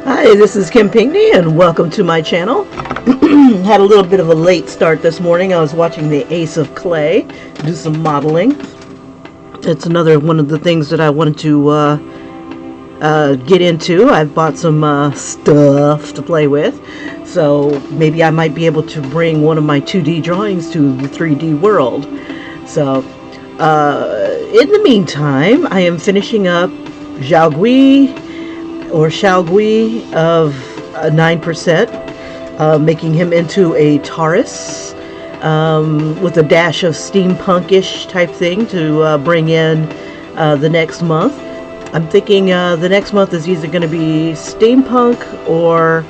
Hi, this is Kim Pinkney, and welcome to my channel. Had a little bit of a late start this morning. I was watching the Ace of Clay do some modeling. It's another one of the things that I wanted to get into. I've bought some stuff to play with, so maybe I might be able to bring one of my 2D drawings to the 3D world. So, in the meantime, I am finishing up Xiaogui of 9%, making him into a Taurus with a dash of steampunkish type thing to bring in the next month. I'm thinking the next month is either going to be steampunk or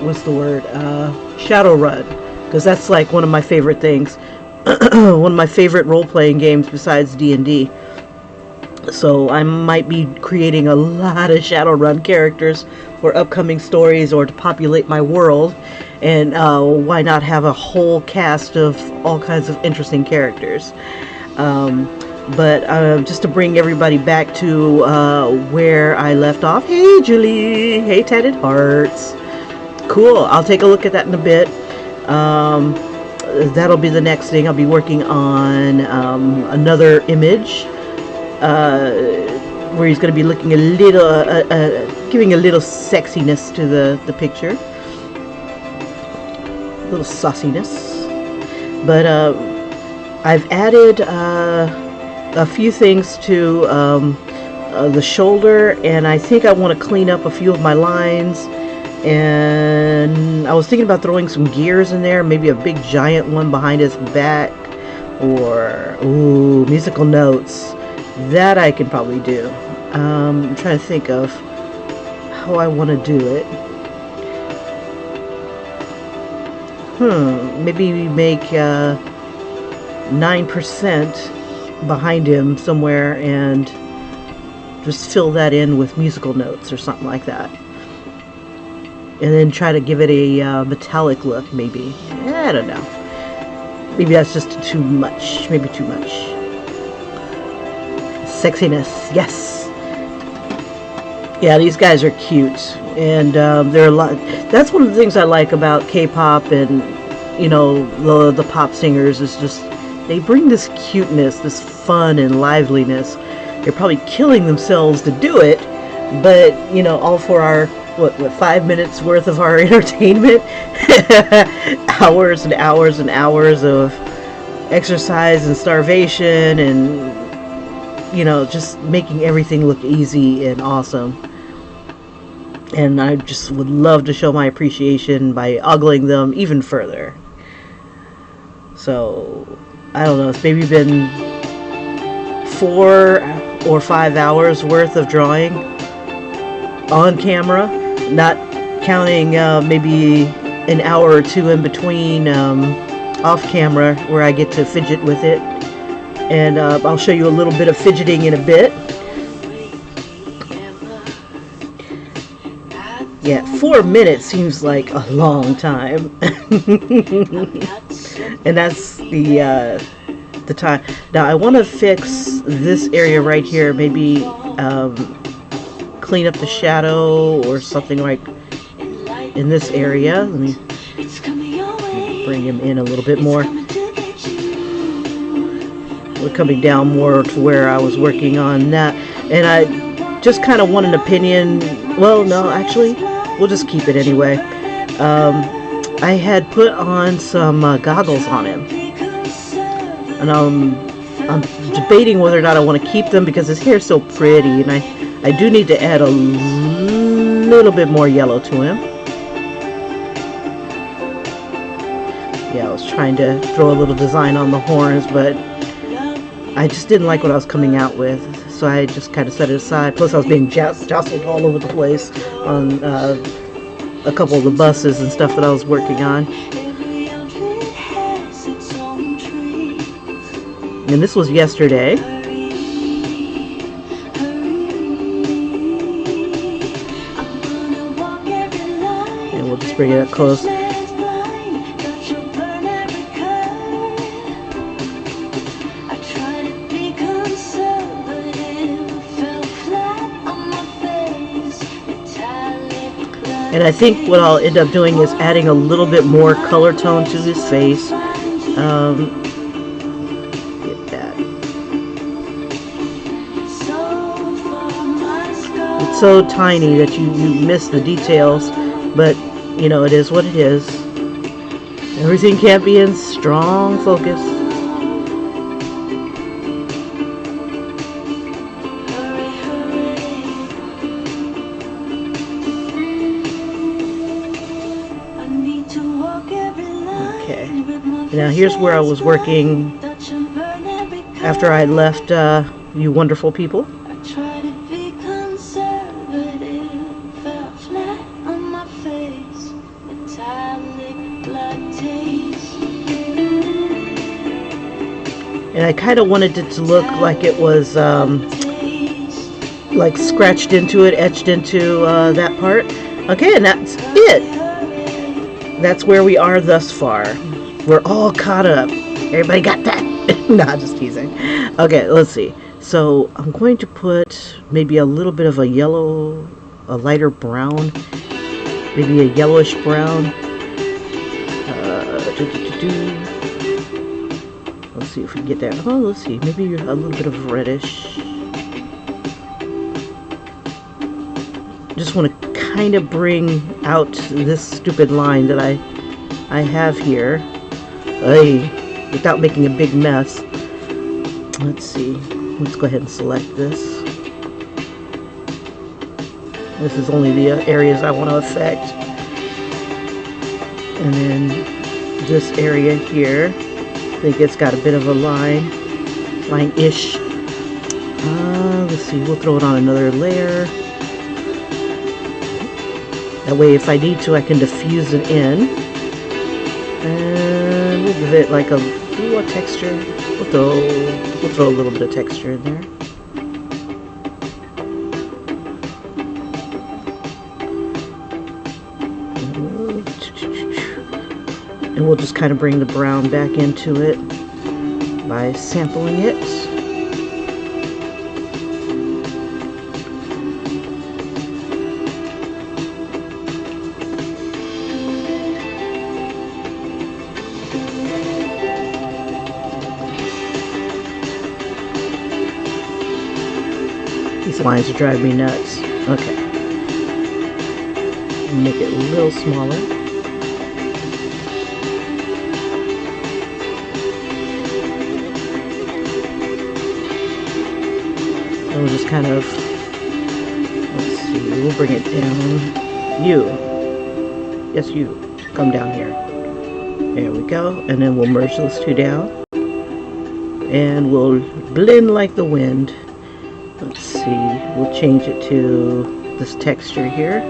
what's the word? Shadowrun, because that's like one of my favorite things. One of my favorite role-playing games besides D&D. So I might be creating a lot of Shadowrun characters for upcoming stories or to populate my world. And why not have a whole cast of all kinds of interesting characters. But just to bring everybody back to where I left off. Hey Julie! Hey Tatted Hearts! Cool, I'll take a look at that in a bit. That'll be the next thing. I'll be working on another image. Where he's going to be looking a little, giving a little sexiness to the picture, a little sauciness. But I've added a few things to the shoulder, and I think I want to clean up a few of my lines. And I was thinking about throwing some gears in there, maybe a big giant one behind his back, or musical notes. That I can probably do. I'm trying to think of how I want to do it. Maybe we make 9% behind him somewhere and just fill that in with musical notes or something like that. And then try to give it a metallic look, maybe. I don't know. Maybe that's just too much. Maybe too much. Sexiness, yes. Yeah, these guys are cute, and they're a lot. That's one of the things I like about K-pop and the pop singers is just they bring this cuteness, this fun and liveliness. They're probably killing themselves to do it, but all for our what 5 minutes worth of our entertainment. Hours and hours and hours of exercise and starvation and just making everything look easy and awesome. And I just would love to show my appreciation by ogling them even further. So, I don't know, it's maybe been 4 or 5 hours worth of drawing on camera, not counting maybe an hour or two in between off camera where I get to fidget with it. And I'll show you a little bit of fidgeting in a bit. Yeah, 4 minutes seems like a long time. And that's the time. Now I want to fix this area right here. Maybe clean up the shadow or something like in this area. Let me bring him in a little bit more. We're coming down more to where I was working on that, and I just kind of want an opinion. Well, no, actually, we'll just keep it anyway. I had put on some goggles on him, and I'm debating whether or not I want to keep them because his hair is so pretty, and I do need to add a little bit more yellow to him. Yeah, I was trying to throw a little design on the horns, but I just didn't like what I was coming out with, so I just kind of set it aside. Plus I was being jostled all over the place on a couple of the buses and stuff that I was working on. And this was yesterday. And we'll just bring it up close. Fell flat on my face. And I think what I'll end up doing is adding a little bit more color tone to his face. Get that. It's so tiny that you miss the details, but you know, it is what it is. Everything can't be in strong focus. Okay, now here's where I was working after I left you wonderful people. And I kind of wanted it to look like it was like scratched into it, etched into that part. Okay, and that's it. That's where we are thus far. We're all caught up. Everybody got that? Nah, just teasing. Okay, let's see. So I'm going to put maybe a little bit of a yellow, a lighter brown, maybe a yellowish brown. Let's see if we can get that. Oh, let's see. Maybe a little bit of reddish. Just want to kind of bring out this stupid line that I have here, without making a big mess. Let's see. Let's go ahead and select this. This is only the areas I want to affect. And then this area here, I think it's got a bit of a line-ish. Let's see, we'll throw it on another layer. That way, if I need to, I can diffuse it in. And we'll give it like a texture. We'll throw a little bit of texture in there. And we'll just kind of bring the brown back into it by sampling it. These lines are driving me nuts. Okay. Make it a little smaller. And we'll just kind of, let's see, we'll bring it down. Yes, you, come down here. There we go. And then we'll merge those two down. And we'll blend like the wind. Let's see, we'll change it to this texture here.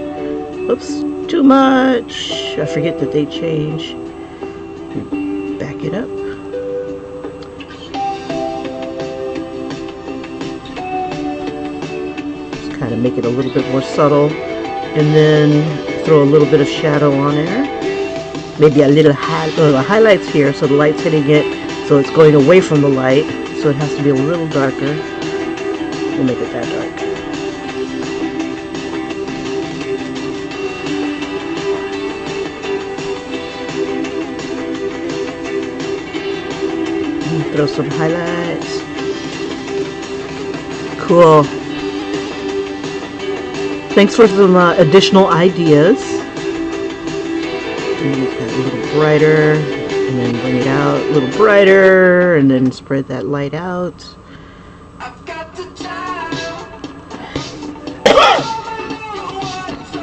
Oops, too much. I forget that they change. Back it up. Just kind of make it a little bit more subtle. And then throw a little bit of shadow on there. Maybe a little highlights here, so the light's hitting it, so it's going away from the light. So it has to be a little darker. We'll make it that dark. Throw some highlights. Cool. Thanks for some additional ideas. And make that a little brighter, and then bring it out a little brighter, and then spread that light out.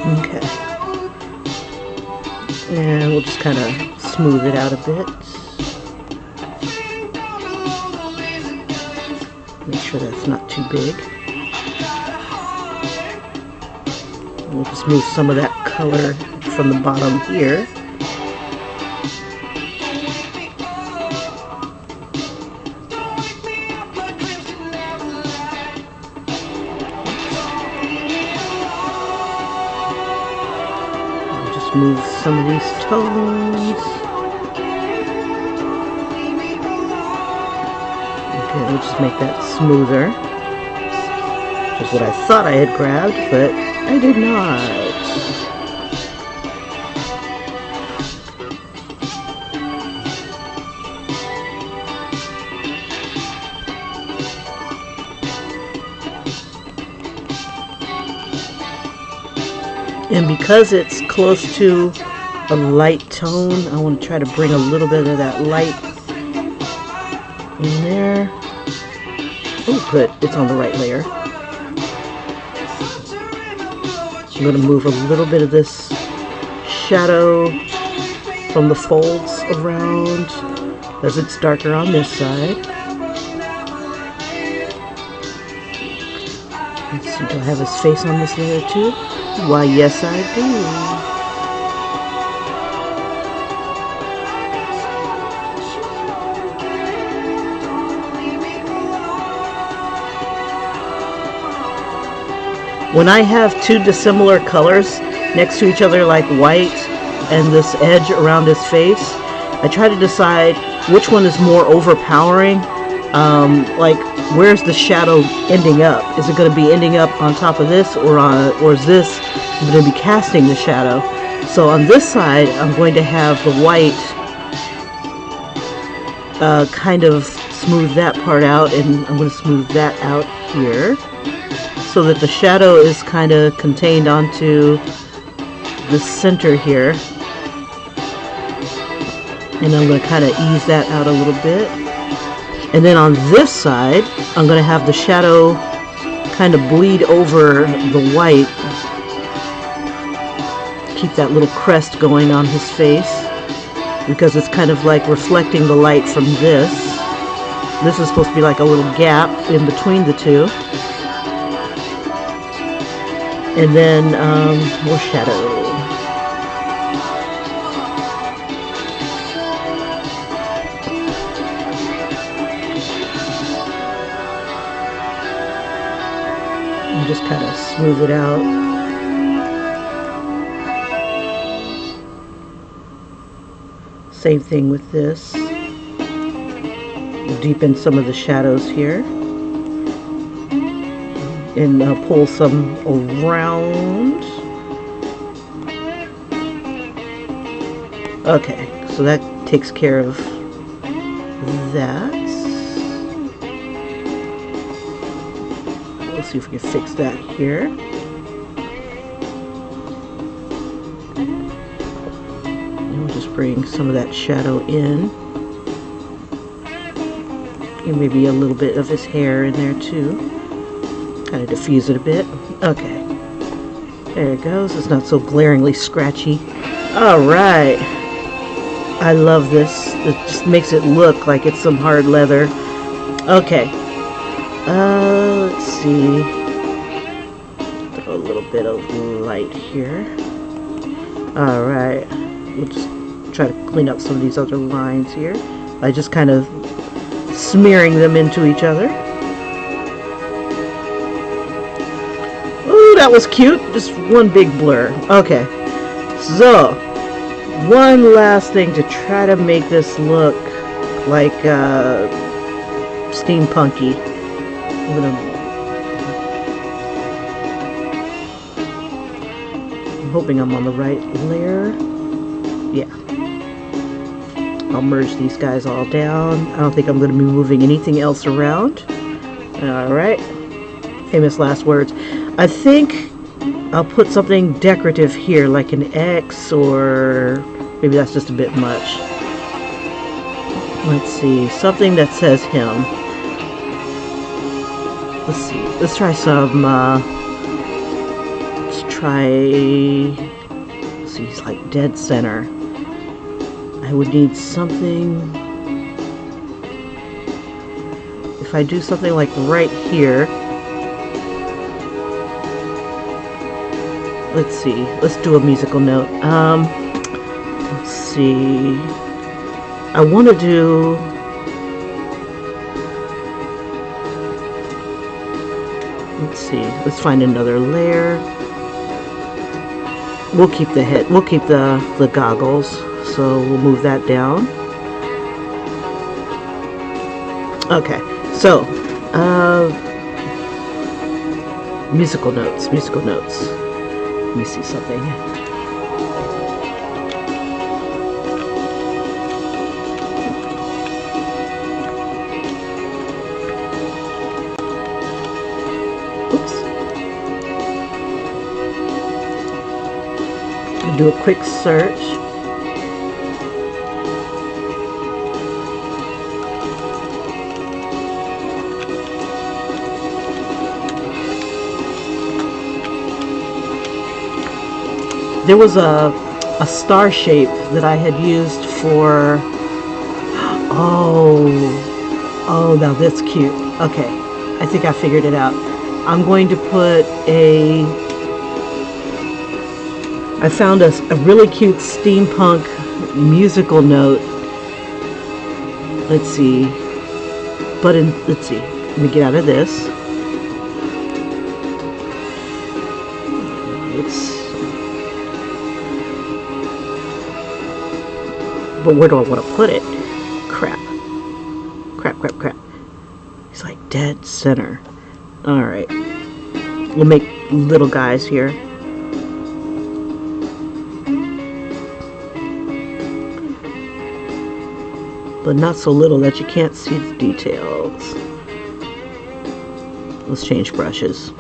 Okay. And we'll just kind of smooth it out a bit. Make sure that's not too big. And we'll just move some of that color from the bottom here. Move some of these tones. Okay, we'll just make that smoother. Which is what I thought I had grabbed, but I did not. And because it's close to a light tone, I want to try to bring a little bit of that light in there. Oh, good. It's on the right layer. I'm going to move a little bit of this shadow from the folds around as it's darker on this side. Let's see, do I have his face on this layer too? Why, yes, I do. When I have two dissimilar colors next to each other, like white and this edge around his face, I try to decide which one is more overpowering. Like, where's the shadow ending up? Is it going to be ending up on top of this, or is this going to be casting the shadow? So on this side, I'm going to have the white kind of smooth that part out, and I'm going to smooth that out here, so that the shadow is kind of contained onto the center here. And I'm going to kind of ease that out a little bit. And then on this side, I'm going to have the shadow kind of bleed over the white. Keep that little crest going on his face, because it's kind of like reflecting the light from this. This is supposed to be like a little gap in between the two. And then more shadow. And just kind of smooth it out. Same thing with this. Deepen some of the shadows here. And pull some around. Okay, so that takes care of that. Let's see if we can fix that here. And we'll just bring some of that shadow in. And maybe a little bit of his hair in there too. Kind of diffuse it a bit. Okay. There it goes. It's not so glaringly scratchy. Alright. I love this. It just makes it look like it's some hard leather. Okay. Let's see. Throw a little bit of light here. Alright. We'll just try to clean up some of these other lines here by just kind of smearing them into each other. Ooh, that was cute. Just one big blur. Okay. So, one last thing to try to make this look like steampunky. I'm hoping I'm on the right layer. Yeah. I'll merge these guys all down. I don't think I'm going to be moving anything else around. Alright. Famous last words. I think I'll put something decorative here, like an X, or maybe that's just a bit much. Let's see. Something that says him. Let's see. Let's try some, let's see, he's like dead center. I would need something, if I do something like right here, let's see, let's do a musical note. Let's see, I want to do, let's see, let's find another layer. We'll keep the head, we'll keep the goggles. So we'll move that down. Okay, so musical notes. Let me see something. Oops. do a quick search. There was a star shape that I had used for, oh, now that's cute. Okay, I think I figured it out. I'm going to put I found a really cute steampunk musical note. Let's see. Let's see. Let me get out of this. But where do I want to put it? Crap. It's like dead center. Alright. We'll make little guys here. But not so little that you can't see the details. Let's change brushes.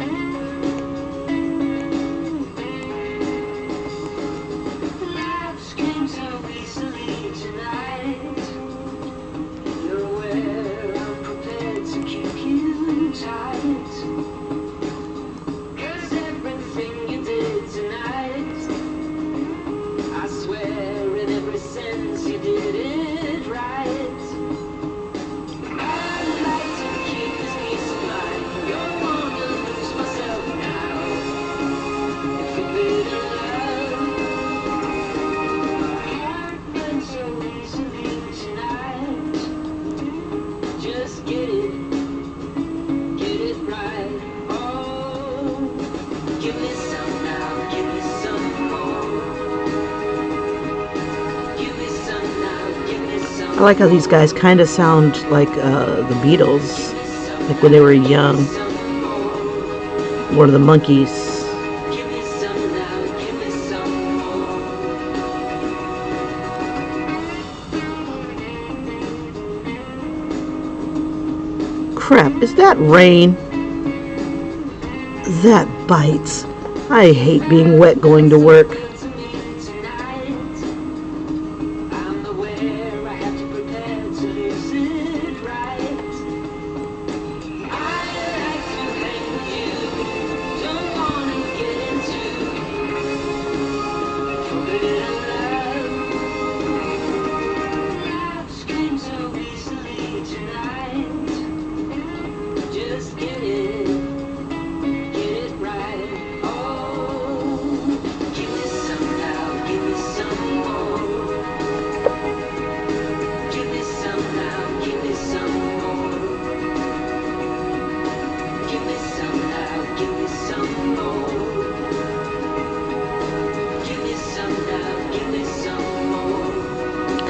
I like how these guys kind of sound like the Beatles, like when they were young, or the Monkees. Crap, is that rain? That bites. I hate being wet going to work.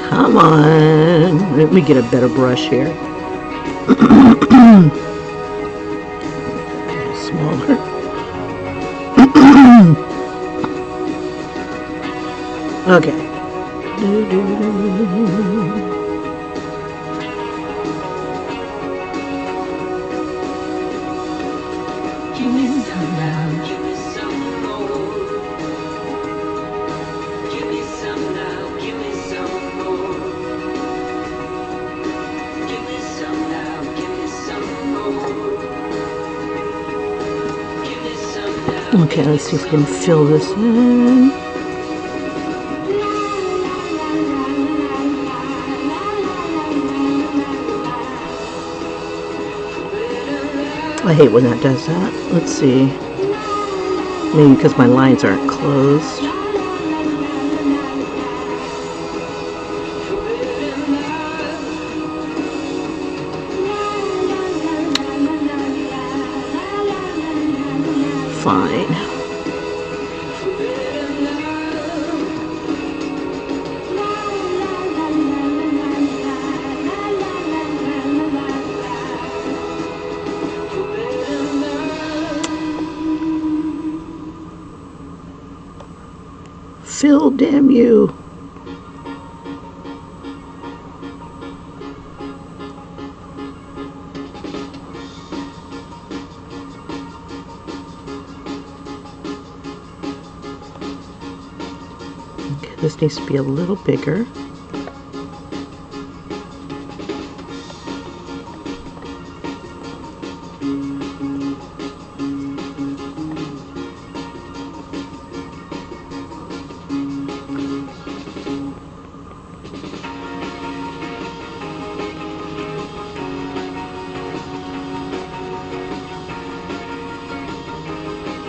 Come on. Let me get a better brush here. Smaller. Okay. Give me some now, give me some more. Give me some now, give me some more. Give me some now, give me some more. Give me some now. Okay, let's see if we can fill this in. I hate when that does that. Let's see. Maybe because my lines aren't closed. Fine. Phil, damn you. This needs to be a little bigger.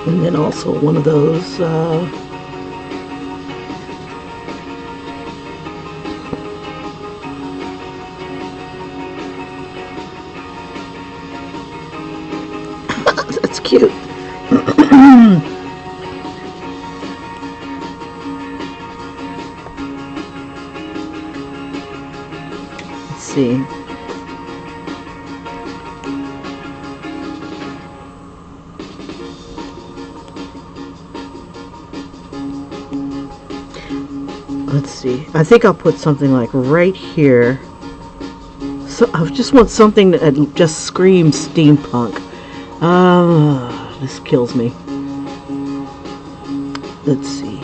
And then also one of those that's cute. Let's see. Let's see. I think I'll put something like right here. So I just want something that just screams steampunk. This kills me. Let's see.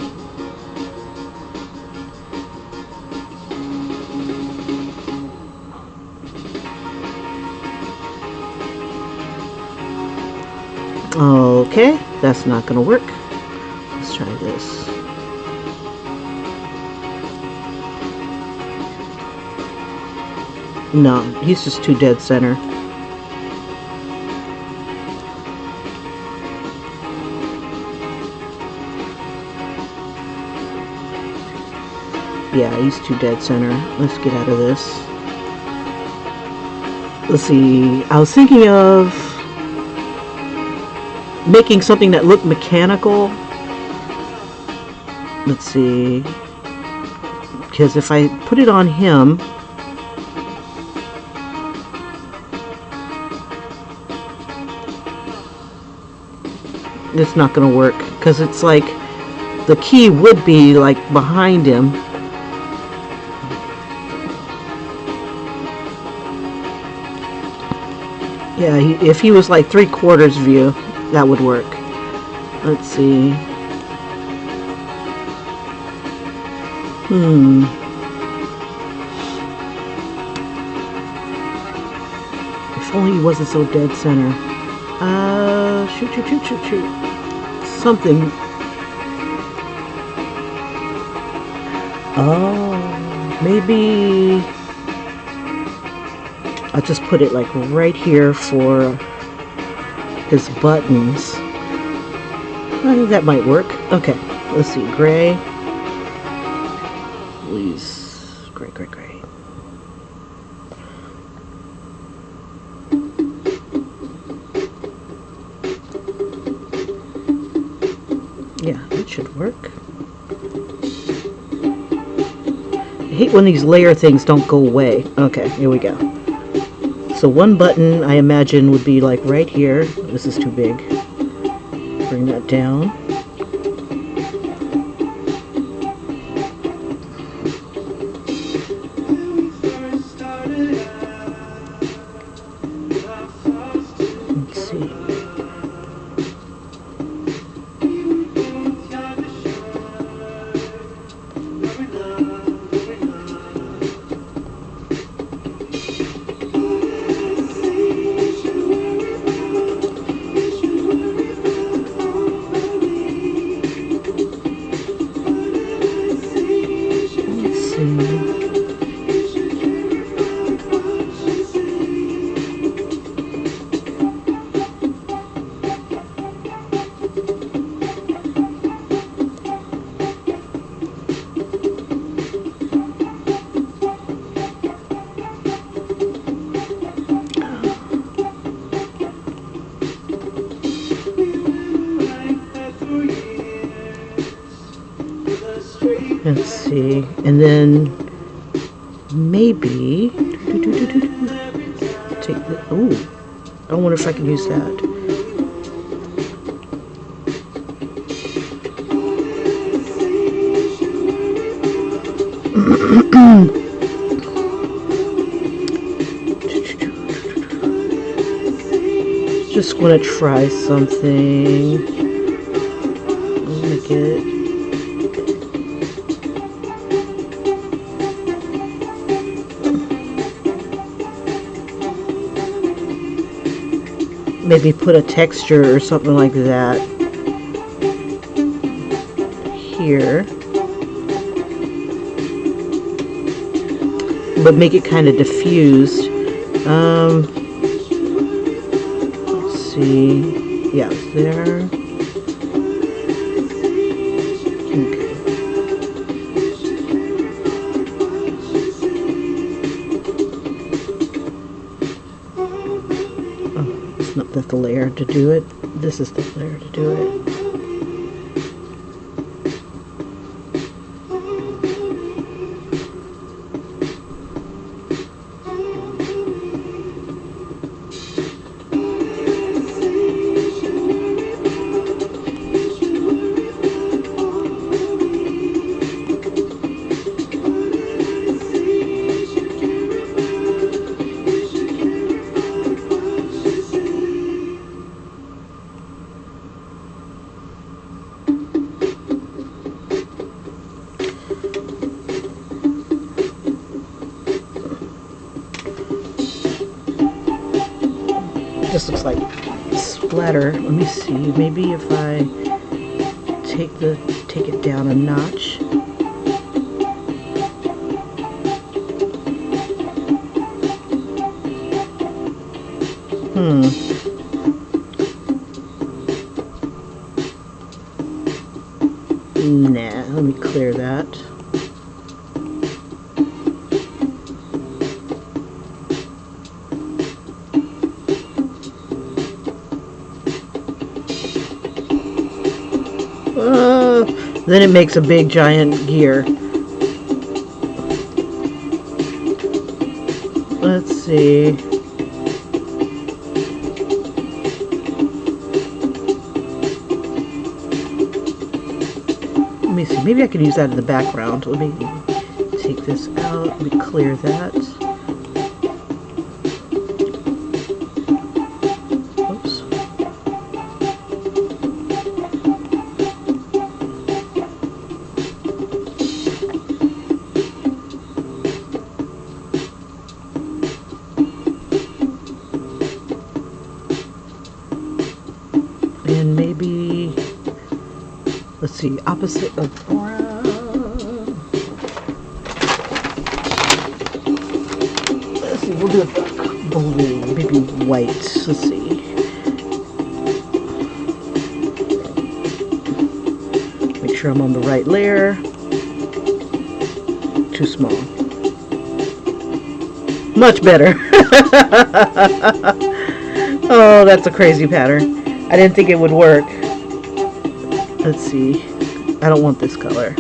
Okay, that's not gonna work. Let's try this. No, he's just too dead center. Yeah, he's too dead center. Let's get out of this. Let's see. I was thinking of making something that looked mechanical. Let's see. Because if I put it on him, it's not going to work, because it's like the key would be like behind him. Yeah, if he was like 3/4 view, that would work. Let's see. If only he wasn't so dead center. Shoot. Something. Oh, maybe I'll just put it like right here for his buttons. I think that might work. Okay, let's see. Gray. Please. Gray. Yeah, that should work. I hate when these layer things don't go away. Okay, here we go. So one button, I imagine, would be like right here. This is too big. Bring that down. Let's see. Let's see, and then maybe take the. Oh, I wonder if I can use that. Just want to try something. I'll make it. maybe put a texture or something like that here, but make it kind of diffused. Let's see. Yeah, there. Okay. Oh, it's not that the layer to do it. This is the layer to do it. This looks like splatter. Let me see. Maybe if I take it down a notch. Nah, let me clear that. Then it makes a big giant gear. Let's see. Let me see. Maybe I can use that in the background. Let me take this out. Let me clear that. Oops. And maybe, let's see, opposite of brown. Let's see, we'll do it blue, maybe white. Let's see. Make sure I'm on the right layer. Too small. Much better. Oh, that's a crazy pattern. I didn't think it would work. Let's see. I don't want this color.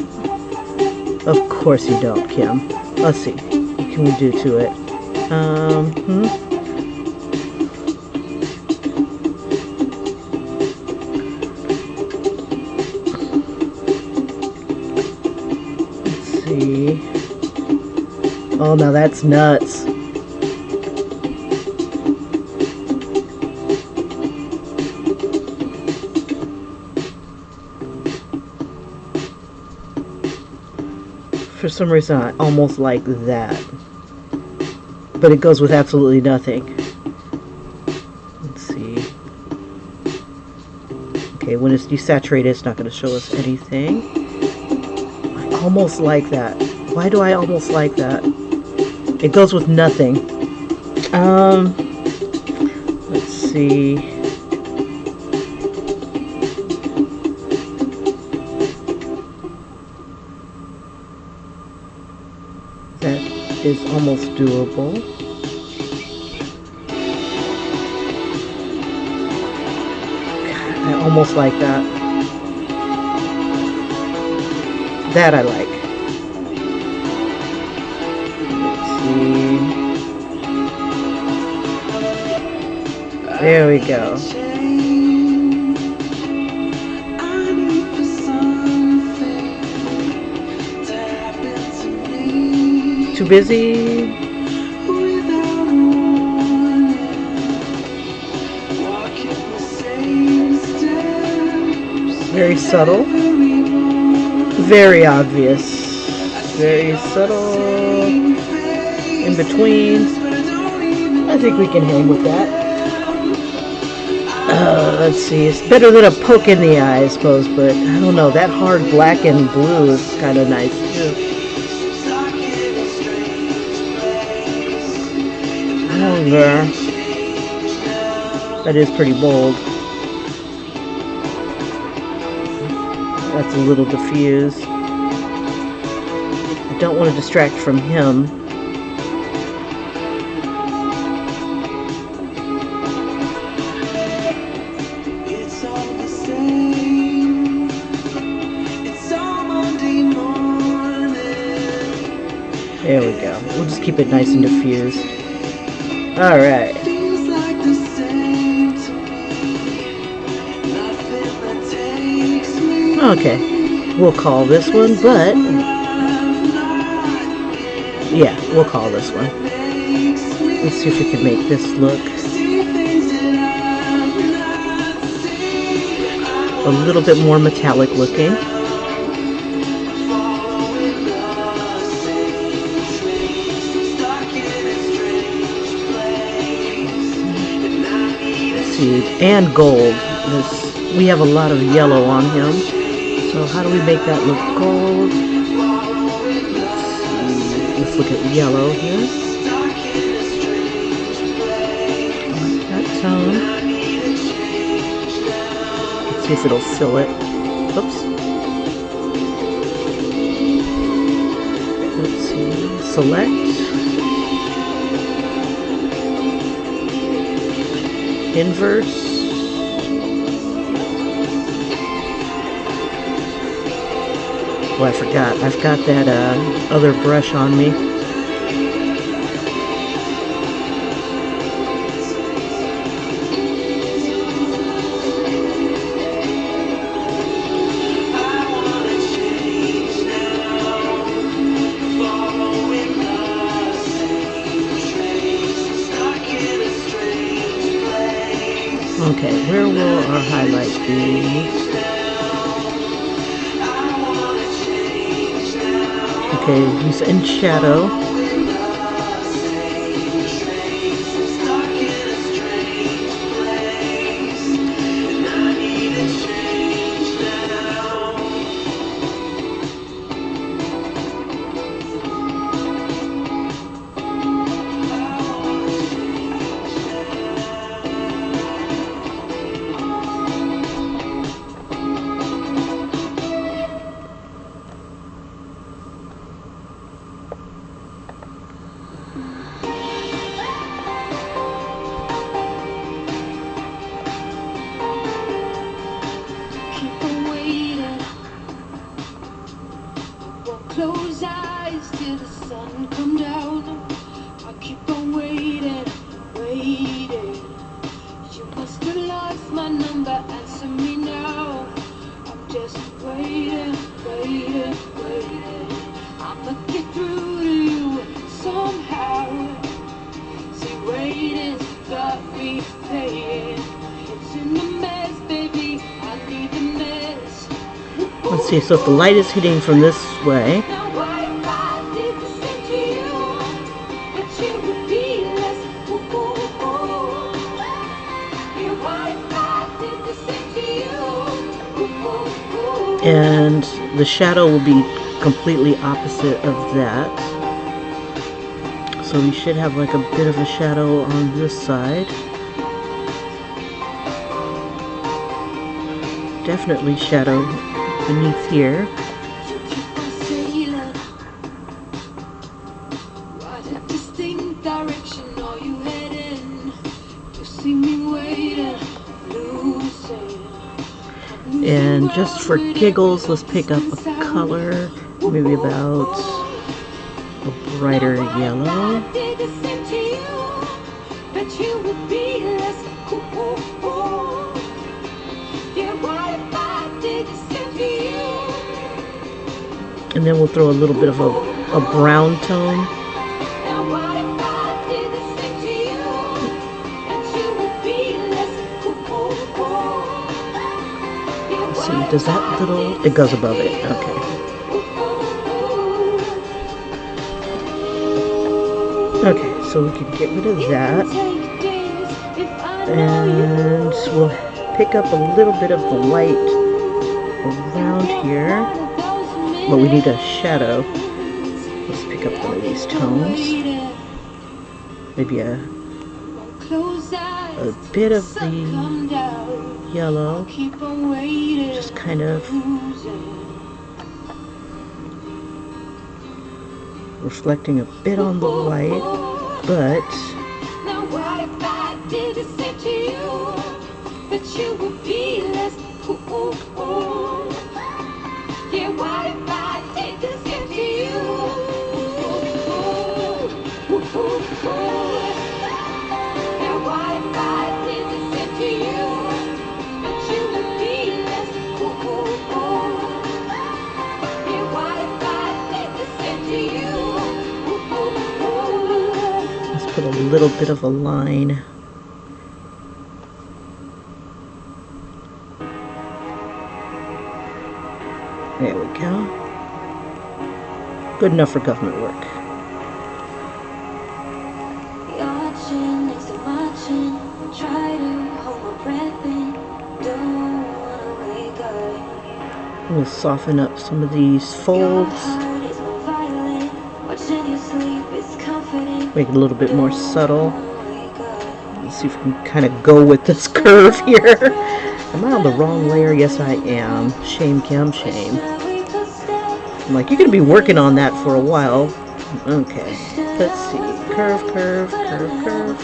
Of course you don't, Kim. Let's see. What can we do to it? Let's see. Oh, now that's nuts. For some reason, I almost like that. But it goes with absolutely nothing. Let's see. Okay, when it's desaturated, it's not going to show us anything. I almost like that. Why do I almost like that? It goes with nothing. Let's see. That is almost doable. God, I almost like that. That I like. Let's see. There we go. Too busy? Very subtle. Very obvious. Very subtle. In between. I think we can hang with that. Let's see, it's better than a poke in the eye, I suppose, but I don't know, that hard black and blue is kind of nice too. Longer. That is pretty bold. That's a little diffused. I don't want to distract from him. There we go. We'll just keep it nice and diffused. Alright. Okay. We'll call this one, but... yeah, we'll call this one. Let's see if we can make this look a little bit more metallic looking. And gold. We have a lot of yellow on him. So how do we make that look gold? Let's look at yellow here. I like that tone. Let's see if it'll fill it. Oops. Let's see. Select. Inverse. Oh, I forgot. I've got that other brush on me. Okay, where will our highlight be? Okay, he's in shadow. Close eyes till the sun come down. I keep on waiting, waiting. You must have lost my number, answer me now. I'm just waiting, waiting, waiting. I'ma get through to you somehow. See, waiting's got me playing. It's in the mess, baby. I need the mess. Let's see, so if the light is hitting from this way, and the shadow will be completely opposite of that. So we should have like a bit of a shadow on this side. Definitely shadow beneath here. And just for giggles, let's pick up a color, maybe about a brighter yellow. And then we'll throw a little bit of a brown tone. Does that little... it goes above it. Okay. Okay, so we can get rid of that. And we'll pick up a little bit of the light around here, but we need a shadow. Let's pick up one of these tones. Maybe a bit of the yellow, just kind of reflecting a bit on the white, but you would be less yeah, what if I did this to you? Now what if I did this to you? But you would be less yeah, what if I did this to you? Let's put a little bit of a line. There we go. Good enough for government work. We'll soften up some of these folds. Make it a little bit more subtle. Let's see if we can kind of go with this curve here. Am I on the wrong layer? Yes, I am. Shame, Kim, shame. I'm like, you're going to be working on that for a while. Okay. Let's see. Curve, curve, curve, curve.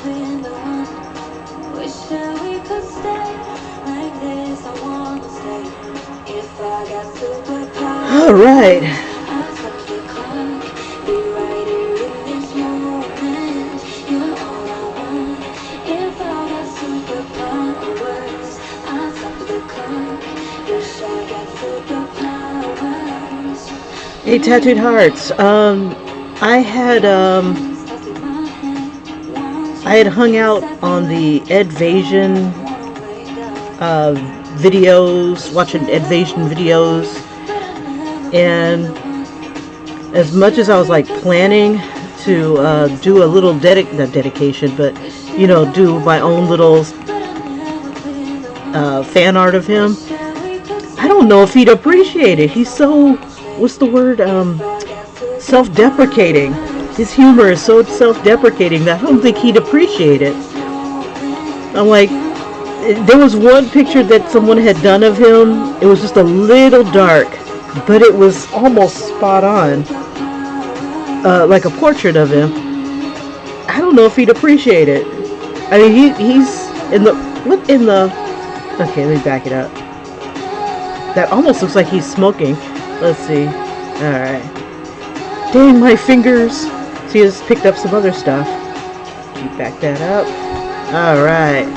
All right. Hey, Tattooed Hearts. I had hung out on the Edvasion videos, watching Edvasion videos, and as much as I was like planning to do a little not dedication, but you know, do my own little fan art of him, I don't know if he'd appreciate it. He's so, what's the word, self-deprecating. His humor is so self-deprecating that I don't think he'd appreciate it. I'm like, there was one picture that someone had done of him. It was just a little dark, but it was almost spot on, like a portrait of him. I don't know if he'd appreciate it. I mean, he's in the, what in the, okay, let me back it up. That almost looks like he's smoking. Let's see. Alright. Dang, my fingers. See, I just picked up some other stuff. Keep back that up. Alright.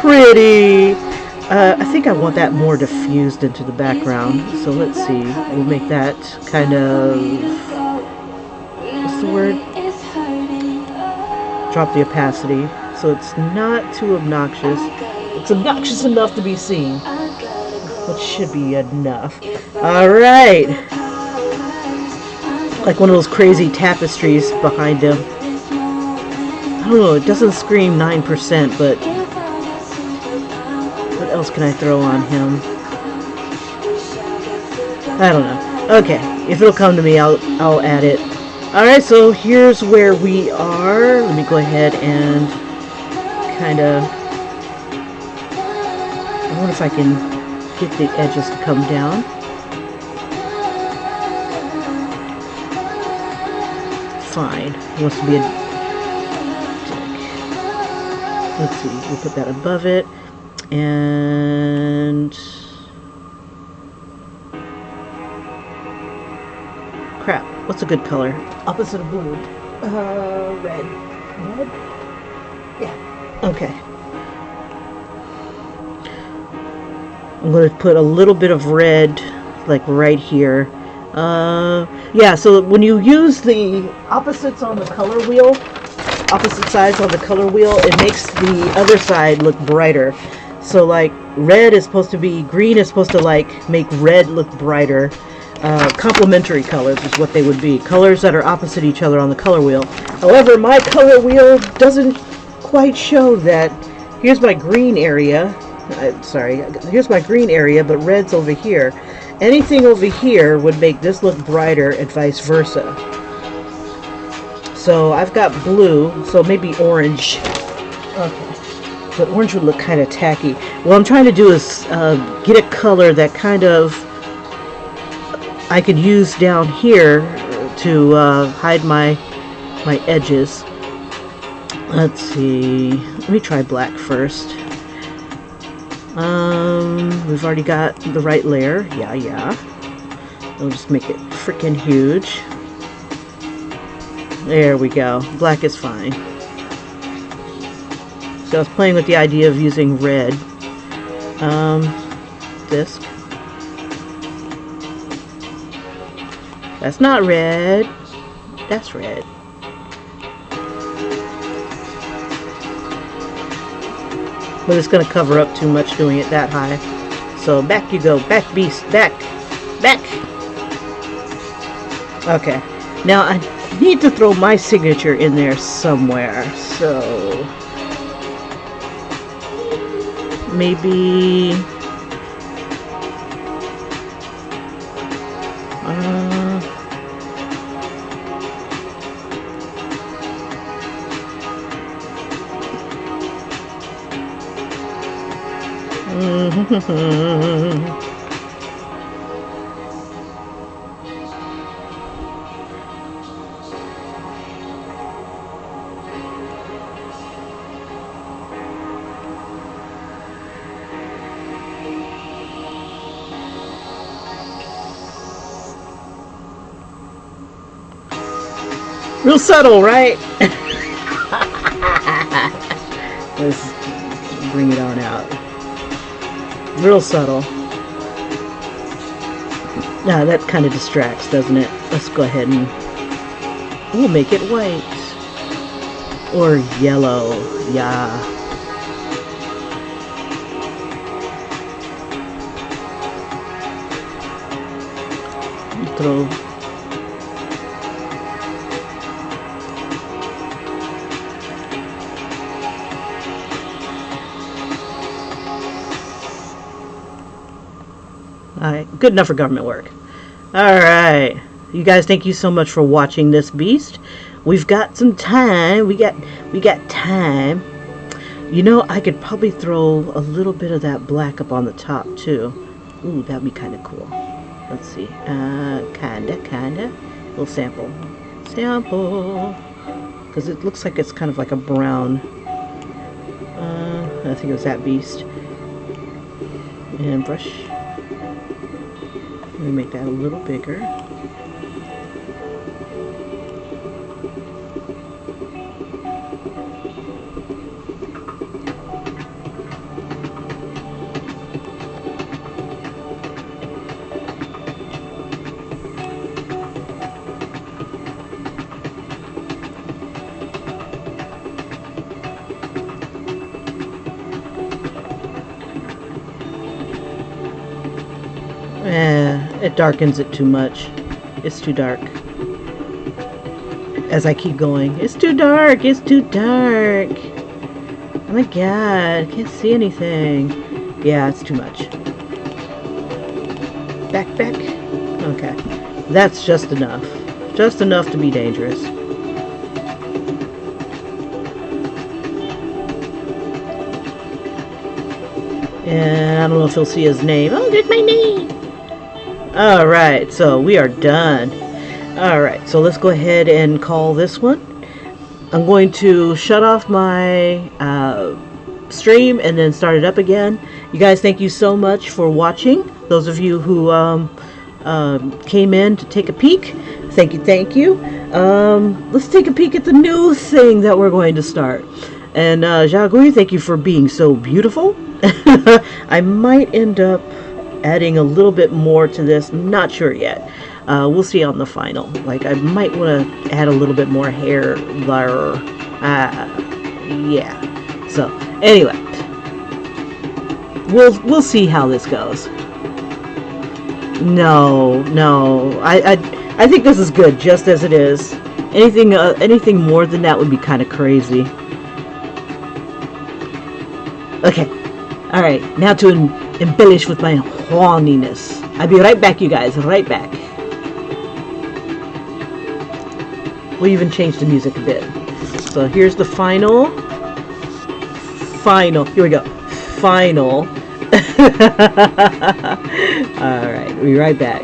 Pretty. I think I want that more diffused into the background. So let's see. We'll make that kind of, what's the word? Drop the opacity. So it's not too obnoxious. It's obnoxious enough to be seen. Which should be enough. Alright. Like one of those crazy tapestries behind him. I don't know, it doesn't scream 9%, but what else can I throw on him? I don't know. Okay, if it'll come to me, I'll add it. Alright, so here's where we are. Let me go ahead and kind of, I wonder if I can get the edges to come down. Fine. He wants to be a dick. Let's see. We'll put that above it. And crap. What's a good color? Opposite of blue. Red. Red? Yeah. Okay. I'm going to put a little bit of red, like right here. Yeah, so when you use the opposites on the color wheel, opposite sides on the color wheel, it makes the other side look brighter. So like red is supposed to be, green is supposed to like make red look brighter. Complementary colors is what they would be. Colors that are opposite each other on the color wheel. However, my color wheel doesn't quite show that. Here's my green area. Sorry, here's my green area, but red's over here. Anything over here would make this look brighter and vice versa. So I've got blue, so maybe orange. Okay. But orange would look kind of tacky. What I'm trying to do is get a color that kind of I could use down here to hide my edges. Let's see. Let me try black first. We've already got the right layer. Yeah. I'll just make it freaking huge. There we go. Black is fine. So I was playing with the idea of using red. Disc. That's not red. That's red. But it's going to cover up too much doing it that high. So back you go. Back, beast. Back. Back. Okay. Now I need to throw my signature in there somewhere. So maybe real subtle, right? Let's bring it on out. Real subtle. Now that kind of distracts, doesn't it? Let's go ahead and we'll make it white. Or yellow. Yeah. Throw. Alright, good enough for government work. Alright, you guys, thank you so much for watching this beast. We've got some time. We got time. You know, I could probably throw a little bit of that black up on the top too. Ooh, that'd be kind of cool. Let's see. Kinda. Little sample. Because it looks like it's kind of like a brown. I think it was that beast. And brush. Let me make that a little bigger. It darkens it too much. It's too dark. As I keep going, it's too dark. It's too dark. Oh my god, I can't see anything. Yeah, it's too much. Back. Okay, that's just enough. Just enough to be dangerous. And I don't know if you'll see his name. Oh, there's my name. Alright, so we are done. Alright, so let's go ahead and call this one. I'm going to shut off my stream and then start it up again. You guys, thank you so much for watching. Those of you who came in to take a peek, thank you. Let's take a peek at the new thing that we're going to start. And Xiaogui, thank you for being so beautiful. I might end up adding a little bit more to this, not sure yet. We'll see on the final. Like, I might want to add a little bit more hair there. Yeah. So anyway, we'll see how this goes. No, I think this is good just as it is. Anything more than that would be kind of crazy. Okay, All right, now to embellish with my horniness. I'll be right back, you guys. Right back. We even changed the music a bit. So here's the final. Here we go. Final. All right, we'll be right back.